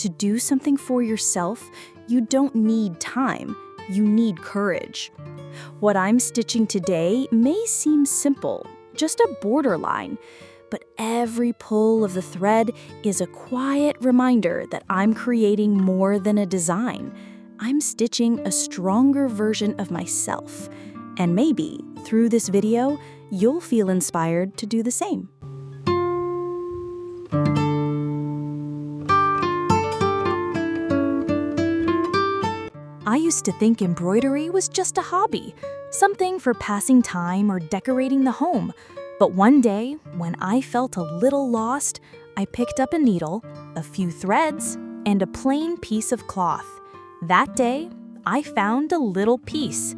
to do something for yourself, you don't need time, you need courage. What I'm stitching today may seem simple, just a borderline, but every pull of the thread is a quiet reminder that I'm creating more than a design. I'm stitching a stronger version of myself. And maybe, through this video, you'll feel inspired to do the same. I used to think embroidery was just a hobby, something for passing time or decorating the home. But one day, when I felt a little lost, I picked up a needle, a few threads, and a plain piece of cloth. That day, I found a little piece.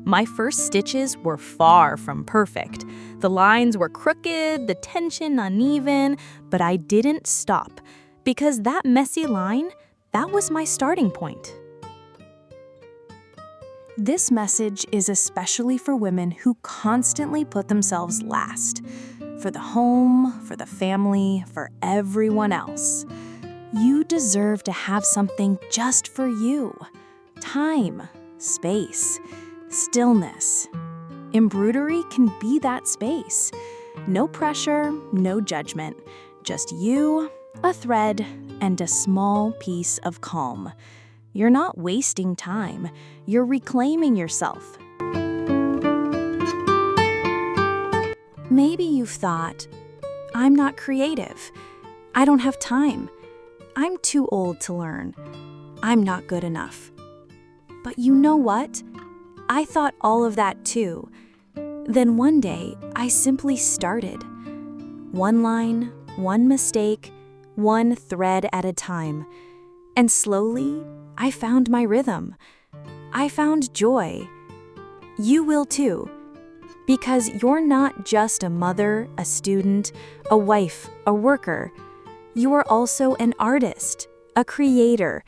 My first stitches were far from perfect. The lines were crooked, the tension uneven, but I didn't stop, because that messy line, that was my starting point. This message is especially for women who constantly put themselves last. For the home, for the family, for everyone else. You deserve to have something just for you. Time, space, stillness. Embroidery can be that space. No pressure, no judgment. Just you, a thread, and a small piece of calm. You're not wasting time. You're reclaiming yourself. Maybe you've thought, I'm not creative. I don't have time. I'm too old to learn. I'm not good enough. But you know what? I thought all of that too. Then one day, I simply started. One line, one mistake, one thread at a time. And slowly, I found my rhythm. I found joy. You will too. Because you're not just a mother, a student, a wife, a worker. You are also an artist, a creator,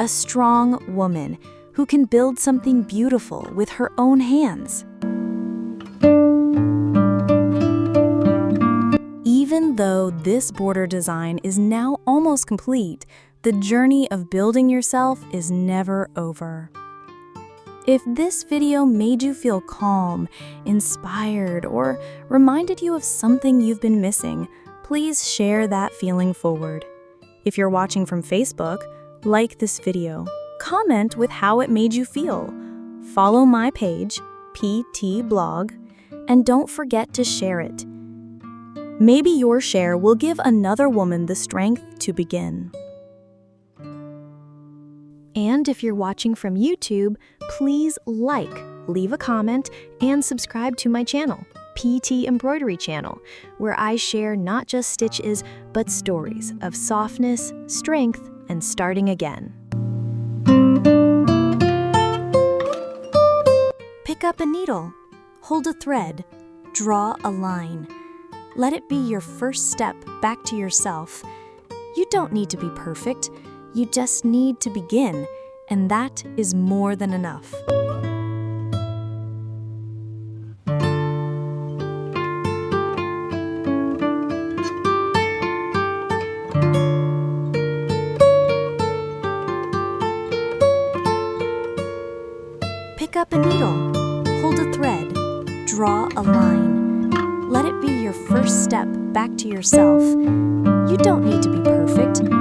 a strong woman who can build something beautiful with her own hands. Even though this border design is now almost complete, the journey of building yourself is never over. If this video made you feel calm, inspired, or reminded you of something you've been missing, please share that feeling forward. If you're watching from Facebook, like this video, comment with how it made you feel, follow my page, PT Blog, and don't forget to share it. Maybe your share will give another woman the strength to begin. And if you're watching from YouTube, please leave a comment, and subscribe to my channel, PT Embroidery channel, where I share not just stitches, but stories of softness, strength, and starting again. Pick up a needle, hold a thread, draw a line. Let it be your first step back to yourself. You don't need to be perfect. You just need to begin, and that is more than enough. Pick up a needle, hold a thread, draw a line. Let it be your first step back to yourself. You don't need to be perfect.